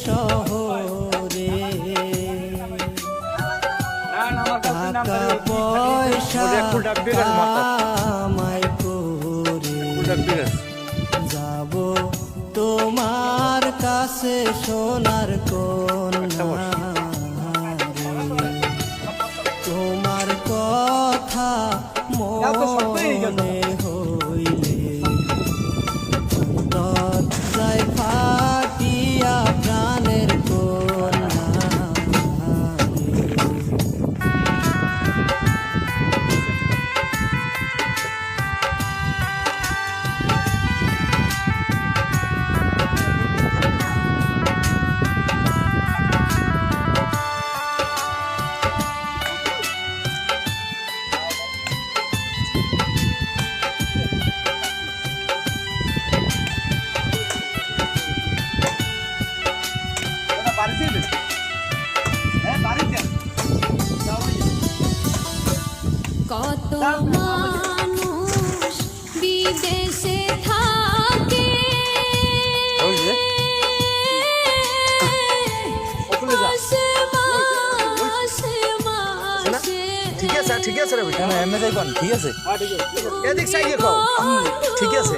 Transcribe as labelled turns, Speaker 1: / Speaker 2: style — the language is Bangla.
Speaker 1: শহরে টাকা পয়সা কামাই করে যাব তোমার কাছে সোনার কন্যা রে। তোমার কথা মনে হইলে অন্তর যায় ফাটিয়া প্রাণের কন্যা রে।
Speaker 2: কত মানুষ বিদেশে থাকে মাসে মাসে
Speaker 3: ঠিক আছে রে এমনি যাই কোন ঠিক আছে এদিক সাইডে কও ঠিক আছে